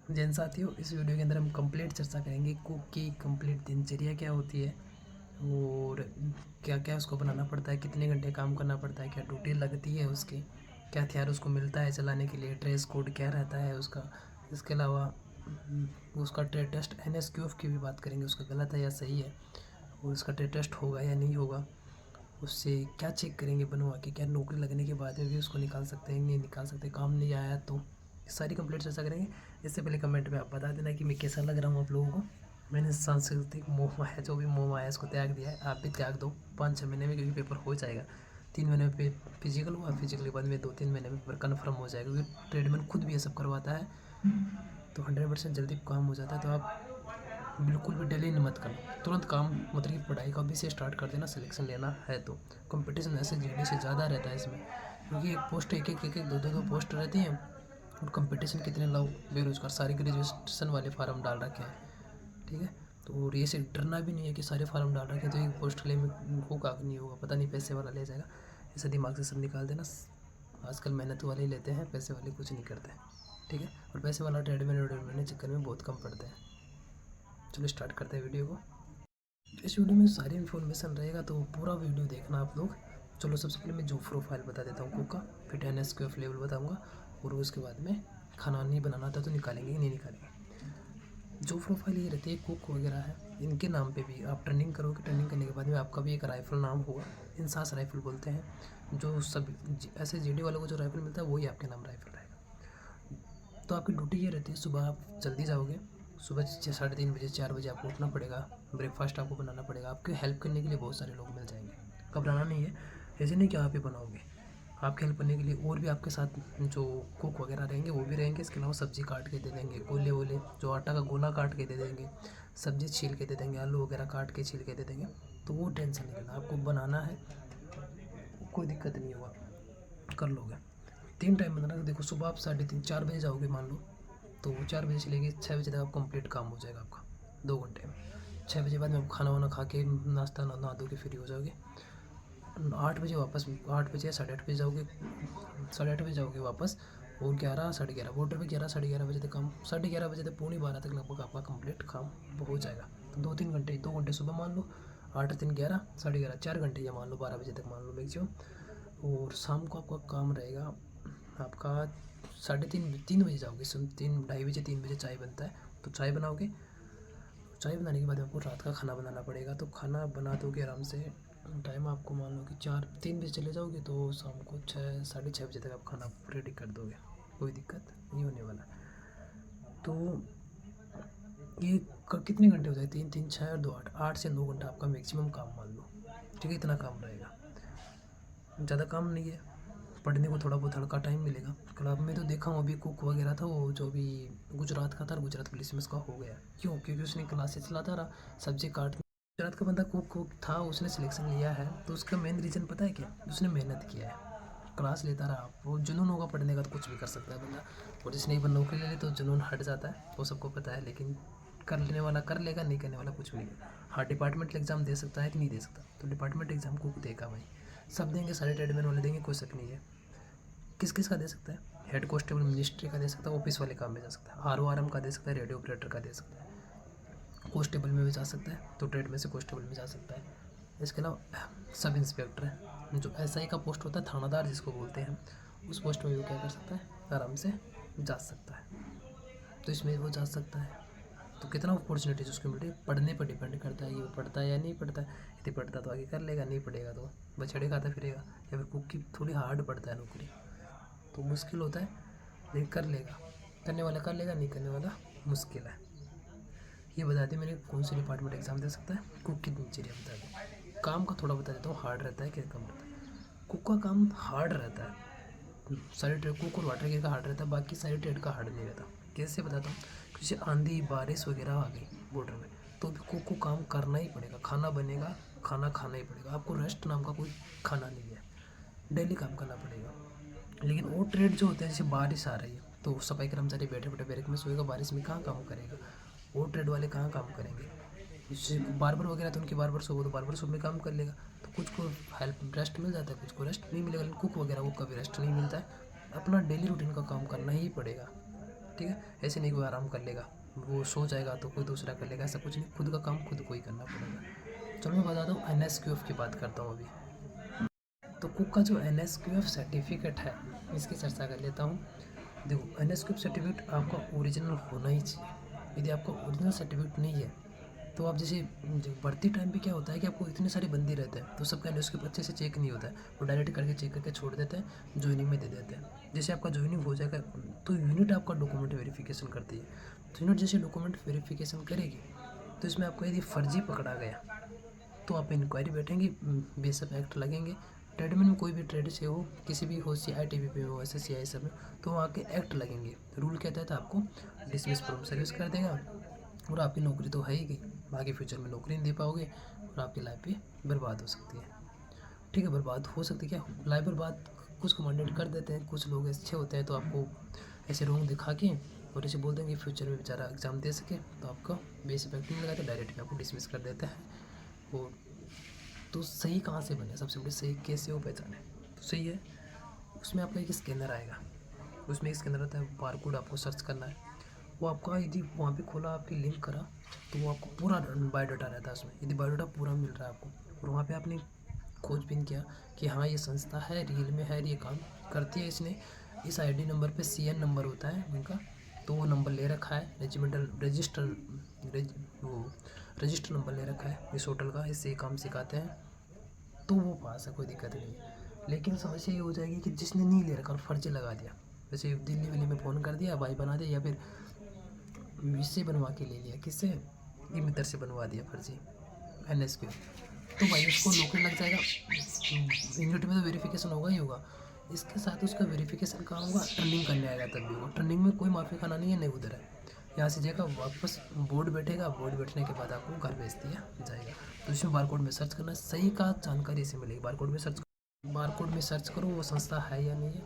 जैन साथियों, इस वीडियो के अंदर हम कंप्लीट चर्चा करेंगे कुक की कंप्लीट दिनचर्या क्या होती है और क्या क्या उसको बनाना पड़ता है, कितने घंटे काम करना पड़ता है, क्या ड्यूटी लगती है उसकी, क्या हथियार उसको मिलता है चलाने के लिए, ड्रेस कोड क्या रहता है उसका। इसके अलावा उसका ट्रेड टेस्ट NSQF की भी बात करेंगे, उसका गलत है या सही है, और उसका ट्रेड टेस्ट होगा या नहीं होगा, उससे क्या चेक करेंगे बनवा के, क्या नौकरी लगने के बाद में भी उसको निकाल सकते हैं नहीं निकाल सकते, काम नहीं आया तो। सारी कंप्लीट चर्चा करेंगे। इससे पहले कमेंट में आप बता देना कि मैं कैसा लग रहा हूँ आप लोगों को। मैंने सांस्कृतिक मोह माया, जो भी मोह माया, इसको त्याग दिया है। आप भी त्याग दो 5-6 महीने में, क्योंकि पेपर हो जाएगा। 3 महीने में फिजिकल हुआ, फिजिकल के बाद में 2-3 महीने में पेपर कन्फर्म हो जाएगा, क्योंकि ट्रेडमैन खुद भी ये सब करवाता है, तो 100% जल्दी काम हो जाता है। तो आप बिल्कुल भी डिले मत करना, तुरंत काम मतलब कि पढ़ाई का भी से स्टार्ट कर देना। सिलेक्शन लेना है तो कंपटीशन ऐसे GD से ज़्यादा रहता है इसमें, क्योंकि एक पोस्ट एक दो पोस्ट रहती हैं, और कंपटीशन कितने लोग बेरोजगार सारे ग्रेजुएशन वाले फार्म डाल रखे हैं। ठीक है, तो और ये से डरना भी नहीं है कि सारे फार्म डाल रखे हैं तो एक पोस्ट ले में होगा कि नहीं होगा पता नहीं, पैसे वाला ले जाएगा। ऐसे दिमाग से सब निकाल देना। आजकल मेहनत वाले ही लेते हैं, पैसे वाले कुछ नहीं करते। ठीक है, और पैसे वाला ट्रेडमैन चक्कर में बहुत कम पड़ते हैं। चलो स्टार्ट करते हैं वीडियो को। इस वीडियो में सारी इन्फॉर्मेशन रहेगा, तो पूरा वीडियो देखना आप लोग। चलो सबसे पहले मैं जो प्रोफाइल बता देता हूँ कुक का, फिर NSQF लेवल बताऊँगा, और उसके बाद में खाना नहीं बनाना था तो निकालेंगे कि नहीं निकालेंगे। जो प्रोफाइल ये रहती है कुक वगैरह है, इनके नाम पे भी आप ट्रेनिंग करोगे। ट्रेनिंग करने के बाद में आपका भी एक राइफल नाम होगा, इंसास राइफल बोलते हैं। जो सब ऐसे GD वालों को जो राइफल मिलता है वही आपके नाम राइफल रहेगा। तो आपकी ड्यूटी ये रहती है, सुबह आप जल्दी जाओगे, सुबह 3:30 बजे 4 बजे आपको उठना पड़ेगा। ब्रेकफास्ट आपको बनाना पड़ेगा। आपके हेल्प करने के लिए बहुत सारे लोग मिल जाएंगे, घबराना नहीं है। ऐसे नहीं कि आप ही बनाओगे, आपके हेल्प करने के लिए और भी आपके साथ जो कुक वगैरह रहेंगे वो भी रहेंगे। इसके अलावा सब्ज़ी काट के दे देंगे, गोले वोले जो आटा का गोला काट के दे देंगे, सब्ज़ी छील के दे देंगे, आलू वगैरह काट के छील के दे देंगे। तो वो टेंशन नहीं लेना, आपको बनाना है, कोई दिक्कत नहीं होगा, कर लोगे। 3 टाइम बनाना। देखो सुबह आप 3:30-4 बजे जाओगे मान लो, तो 4 बजे से लेके 6 बजे तक आप कंप्लीट काम हो जाएगा आपका 2 घंटे में। 6 बजे बाद में आप खाना वाना खा के नाश्ता नहा धो के फ्री हो जाओगे। 8 बजे वापस, 8 बजे या 8:30 बजे जाओगे, 8:30 बजे जाओगे वापस, और 11 साढ़े 11 बॉर्डर पे 11 साढ़े 11 बजे तक काम, 11:30 बजे तक 11:45 तक लगभग आपका कंप्लीट काम हो जाएगा। तो 2-3 घंटे, 2 घंटे सुबह मान लो, 8 3 11 11:30, 4 घंटे या मान लो 12 बजे तक मान लो मैक्सिमम। और शाम को आपका काम रहेगा आपका 3:30 बजे जाओगे, 3 ढाई बजे 3 बजे चाय बनता है, तो चाय बनाओगे। चाय बनाने के बाद आपको रात का खाना बनाना पड़ेगा, तो खाना बना दोगे आराम से। टाइम आपको मान लो कि 3 बजे चले जाओगे, तो शाम को 6 साढ़े 6 बजे तक आप खाना रेडी कर दोगे, कोई दिक्कत नहीं होने वाला। तो ये कितने घंटे हो जाए, 3 3 6 और 2 8, 8 से 9 घंटा आपका मैक्सिमम काम मान लो। ठीक है, इतना काम रहेगा, ज़्यादा काम नहीं है। पढ़ने को थोड़ा बहुत हल्का टाइम मिलेगा। क्लब में तो देखा हूँ अभी कुक वगैरह था, वो जो भी गुजरात का था, गुजरात पुलिस में उसका हो गया। क्यों? क्योंकि उसने क्लासेस चलाता रहा, सब्जी काट। गुजरात का बंदा कुक था, उसने सिलेक्शन लिया है, तो उसका मेन रीज़न पता है क्या? उसने मेहनत किया है, क्लास लेता रहा। वो जुनून होगा पढ़ने का तो कुछ भी कर सकता है बंदा, और जिसने एक बार नौकरी ले ली तो जुनून हट जाता है, वो सबको पता है। लेकिन कर लेने वाला कर लेगा, नहीं करने वाला कुछ भी नहीं। हाँ, डिपार्टमेंटल एग्ज़ाम दे सकता है कि नहीं दे सकता, तो डिपार्टमेंट एग्ज़ाम कुक देगा भाई, सब देंगे, सारे ट्रेडमैन वाले देंगे, कोई शक नहीं है। किस किस का दे सकता है? हेड कांस्टेबल मिनिस्ट्री का दे सकता है, ऑफिस वाले काम में जा सकता है, RO RM का दे सकता है, रेडियो ऑपरेटर का दे सकता है, कांस्टेबल में भी जा सकता है, तो ट्रेड में से कांस्टेबल में जा सकता है। इसके अलावा सब इंस्पेक्टर है, जो SI का पोस्ट होता है, थानादार जिसको बोलते हैं, उस पोस्ट में वो क्या कर सकता है, आराम से जा सकता है। तो इसमें वो जा सकता है, तो कितना अपॉर्चुनिटीज उसको मिल रही है, पढ़ने पर डिपेंड करता है, ये पढ़ता है या नहीं पढ़ता है। यदि पढ़ता तो आगे कर लेगा, नहीं पढ़ेगा तो बछड़े खाता फिरेगा। या फिर कुक की थोड़ी हार्ड पड़ता है नौकरी, तो मुश्किल होता है, लेकिन कर लेगा, करने वाला कर लेगा, नहीं करने वाला मुश्किल है। ये बता दें मैंने कौन से डिपार्टमेंट एग्ज़ाम दे सकता है। कुक की दिनचर्या बता दें, काम का थोड़ा बता देता हूँ, हार्ड रहता है क्या कम रहता है। कुक का काम हार्ड रहता है, सारी ट्रेड कुक और वाटर का हार्ड रहता है, बाकी सारी ट्रेड का हार्ड नहीं रहता। कैसे बताता हूँ, जैसे आंधी बारिश वगैरह आ गई बॉर्डर में, तो भी कुक को काम करना ही पड़ेगा, खाना बनेगा, खाना खाना ही पड़ेगा, आपको रेस्ट नाम का कोई खाना नहीं है, डेली काम करना पड़ेगा। लेकिन वो ट्रेड जो होते हैं, जैसे बारिश आ रही है तो सफाई कर्मचारी बैठे बैठे बैरक में सोएगा, बारिश में कहाँ काम करेगा, वो ट्रेड वाले कहाँ काम करेंगे। जैसे बार्बर वगैरह, तो उनकी बार्बर शॉप हो, तो बार्बर शॉप में काम कर लेगा, तो कुछ को हेल्प रेस्ट मिल जाता है, कुछ को रेस्ट नहीं मिलेगा। लेकिन कुक वगैरह को कभी रेस्ट नहीं मिलता है, अपना डेली रूटीन का काम करना ही पड़ेगा। ठीक है, ऐसे नहीं कोई आराम कर लेगा, वो सो जाएगा तो कोई दूसरा कर लेगा, ऐसा कुछ नहीं, खुद का काम खुद को ही करना पड़ेगा। चलो मैं बताता हूँ NSQF की बात करता हूँ अभी। तो कुक का जो NSQF सर्टिफिकेट है इसकी चर्चा कर लेता हूँ। देखो NSQF सर्टिफिकेट आपका ओरिजिनल होना ही चाहिए। यदि आपका ओरिजिनल सर्टिफिकेट नहीं है तो आप जैसे भर्ती टाइम पे क्या होता है कि आपको इतने सारे बंदे रहते हैं तो सबका NSQF अच्छे से चेक नहीं होता है, वो डायरेक्ट करके चेक करके छोड़ देते हैं, ज्वाइनिंग में दे देते हैं। जैसे आपका ज्वाइनिंग हो जाएगा तो यूनिट आपका डॉक्यूमेंट वेरिफिकेशन करती है। तो यूनिट जैसे डॉक्यूमेंट वेरिफिकेशन करेगी तो इसमें आपको यदि फर्जी पकड़ा गया तो आप इंक्वायरी बैठेंगी, बेसअप एक्ट लगेंगे। ट्रेडमिल में कोई भी ट्रेड से हो, किसी भी हो, CITB पे हो, SSCI सब में, तो वहाँ के एक्ट लगेंगे। रूल कहता है तो आपको डिसमिस फ्रॉम सर्विस कर देगा और आपकी नौकरी तो है ही गई, आगे फ्यूचर में नौकरी नहीं दे पाओगे और आपकी लाइफ भी बर्बाद हो सकती है। ठीक है, बर्बाद हो सकती है, क्या लाइफ बर्बाद कुछ कमांडेड कर देते हैं, कुछ लोग अच्छे होते हैं तो आपको ऐसे रोंग दिखा के और ऐसे बोल देंगे फ्यूचर में बेचारा एग्ज़ाम दे सके, तो आपका बेस इफेक्ट नहीं लगा तो डायरेक्ट आपको डिसमिस कर देते हैं। वो तो सही कहाँ से बने, सबसे बड़ी सही कैसे हो पहचाने, तो सही है उसमें आपका एक स्कैनर आएगा, उसमें एक स्कैनर आता है, बारकोड आपको सर्च करना है, वो आपका यदि वहाँ पे खोला आपकी लिंक करा तो वो आपको पूरा बायोडाटा रहता है उसमें। यदि बायोडाटा पूरा मिल रहा है आपको और वहाँ पे आपने खोजबीन किया कि हाँ ये संस्था है, रियल में है, ये काम करती है, इसने इस ID नंबर पे CN नंबर होता है उनका, तो वो नंबर ले रखा है, रेजिमेंटल वो रजिस्टर नंबर ले रखा है इस होटल का, इससे काम सिखाते हैं, तो वो पास है, कोई दिक्कत नहीं है। लेकिन समस्या ये हो जाएगी कि जिसने नहीं ले रखा और फर्जी लगा दिया, जैसे दिल्ली विल्ली में फ़ोन कर दिया, भाई बना दिया, या फिर इससे बनवा के ले लिया, किससे, ये मित्र से बनवा दिया फर्जी NSQF, तो भाई उसको नौकरी लग जाएगा। यूनिट में तो वेरिफिकेशन होगा ही होगा, इसके साथ उसका वेरिफिकेशन कहाँ होगा, टर्निंग करने आएगा तब भी होगा। टर्निंग में कोई माफ़ी खाना नहीं है, नहीं उधर है, यहाँ से जाएगा वापस बोर्ड बैठेगा, बोर्ड बैठने के बाद आपको घर भेज दिया जाएगा। तो इसमें बारकोड में सर्च करना, सही का जानकारी इसे मिलेगी। बारकोड में सर्च करो वो संस्था है या नहीं है,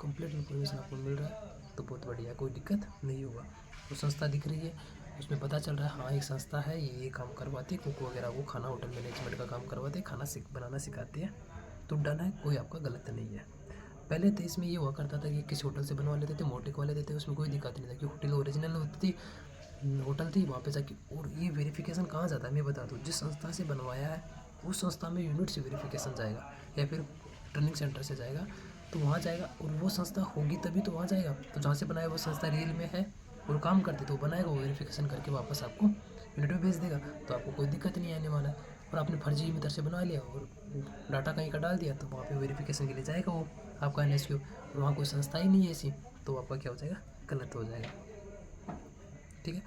कंप्लीट इन्फॉर्मेशन आपको मिल रहा है तो बहुत बढ़िया, कोई दिक्कत नहीं होगा। वो संस्था दिख रही है, उसमें पता चल रहा है हाँ एक संस्था है, ये काम करवाती है, कुक वगैरह वो खाना होटल मैनेजमेंट का काम करवाते हैं, खाना बनाना सिखाती है, तो डन है, कोई आपका गलत नहीं है। पहले तो इसमें ये हुआ करता था कि किसी होटल से बनवा लेते थे, मोटे वाले देते, उसमें कोई दिक्कत नहीं था कि होटल ओरिजिनल होती थी, होटल थी वहाँ पे जाके। और ये वेरिफिकेशन कहाँ जाता है मैं बता दूँ, जिस संस्था से बनवाया है उस संस्था में यूनिट से वेरिफिकेशन जाएगा या फिर ट्रेनिंग सेंटर से जाएगा, तो वहाँ जाएगा और वो संस्था होगी तभी तो वहाँ जाएगा। तो जहाँ से बनाया वो संस्था रियल में है और काम करती तो बनाएगा, वो वेरिफिकेशन करके वापस आपको यूनिट में भेज देगा, तो आपको कोई दिक्कत नहीं आने वाला। और आपने फर्जी मीटर से बना लिया और डाटा कहीं का डाल दिया तो वहाँ पे वेरिफिकेशन के लिए जाएगा वो आपका NSQF, और वहाँ कोई संस्था ही नहीं है ऐसी, तो आपका क्या हो जाएगा, गलत हो जाएगा। ठीक है,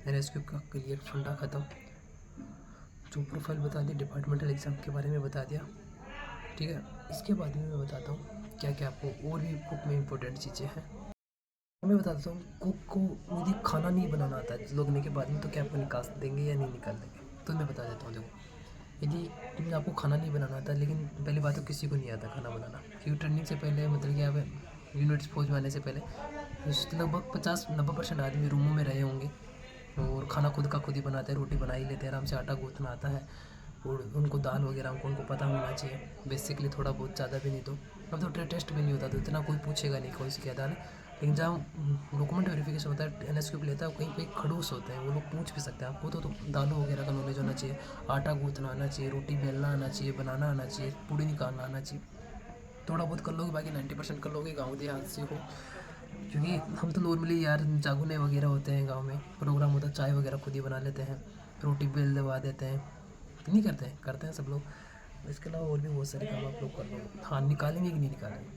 NSQF का क्लियर फंडा ख़त्म, जो प्रोफाइल बता दी, डिपार्टमेंटल एग्ज़ाम के बारे में बता दिया। ठीक है, इसके बाद में मैं बताता हूँ क्या क्या आपको और भी कुक में इम्पोर्टेंट चीज़ें हैं। मैं बताता हूँ कुक को यदि खाना नहीं बनाना आता है लगने के बाद में तो क्या आपको निकाल देंगे या नहीं निकाल देंगे, तो मैं बता देता हूँ। देखो यदि आपको खाना नहीं बनाना आता, लेकिन पहली बात तो किसी को नहीं आता खाना बनाना, क्योंकि ट्रेनिंग से पहले मतलब कि आप यूनिट्स फौज में आने से पहले लगभग 50-90% आदमी रूमों में रहे होंगे और खाना खुद का खुद ही बनाते हैं, रोटी बना ही लेते हैं आराम से, आटा गूँथना आता है और उनको दाल वगैरह उनको पता होना चाहिए बेसिकली, थोड़ा बहुत, ज़्यादा भी नहीं। तो अब तो टेस्ट भी नहीं होता तो इतना कोई पूछेगा नहीं कौन सी क्या दाल है। लेकिन जहाँ डॉक्यूमेंट वेरिफिकेशन होता है NSQF लेता है, कहीं पे खड़ूस होते हैं वो लोग पूछ भी सकते हैं आपको, तो दालों वगैरह का नॉलेज होना चाहिए, आटा गूँथना आना चाहिए, रोटी बेलना आना चाहिए, बनाना आना चाहिए, पूड़ी निकालना आना चाहिए। थोड़ा बहुत कर लोगे, बाकी 90% कर लोगे गाँव देहात से हो, क्योंकि हम तो नॉर्मली यार जागुने वगैरह होते हैं गांव में, प्रोग्राम होता है, चाय वगैरह खुद ही बना लेते हैं, रोटी बेल दबा देते हैं, नहीं करते हैं सब लोग। इसके अलावा और भी बहुत सारे काम आप लोग कर लो। हाँ, निकालेंगे कि नहीं निकालेंगे,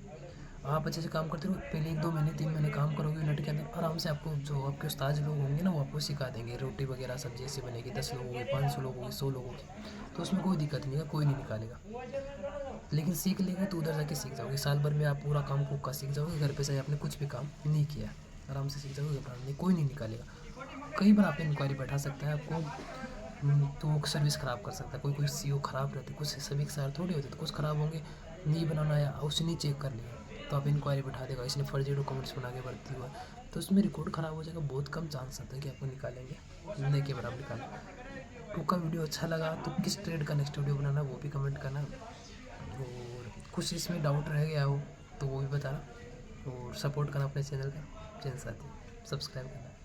आप अच्छे से काम करते रहो, पहले 1-2 महीने 3 महीने काम करोगे यूनिट के अंदर, आराम से आपको जो आपके उस्ताद लोग होंगे ना वो आपको सिखा देंगे, रोटी वगैरह सब्जी ऐसी बनेगी, 10 लोगों की, 500 लोगों की, 100 लोगों की, तो उसमें कोई दिक्कत नहीं है, कोई नहीं निकालेगा। लेकिन सीख लेंगे तो उधर जाके सीख जाओगे, साल भर में आप पूरा काम कुक का सीख जाओगे, घर पे से आपने कुछ भी काम नहीं किया, आराम से सीख जाओगे, घबराना नहीं, कोई नहीं निकालेगा। कई बार आप इंक्वायरी बैठा सकता है आपको, तो सर्विस ख़राब कर सकता है, कोई CO ख़राब रहते, कुछ सभी के साथ थोड़ी होते, तो कुछ ख़राब होंगे, नहीं बनाना या उसने चेक कर लिया तो आप इंक्वायरी बैठा देगा, इसने फर्जी डॉक्यूमेंट्स बना के भर्ती हुआ, तो उसमें रिकॉर्ड ख़राब हो जाएगा, बहुत कम चांस आता है कि आपको निकालेंगे, नहीं के बराबर निकालें। कुक का वीडियो अच्छा लगा तो किस ट्रेड का नेक्स्ट वीडियो बनाना वो भी कमेंट करना, और कुछ इसमें डाउट रह गया हो तो वो भी बताना, और सपोर्ट करना अपने चैनल का। चैनल साथी सब्सक्राइब करना।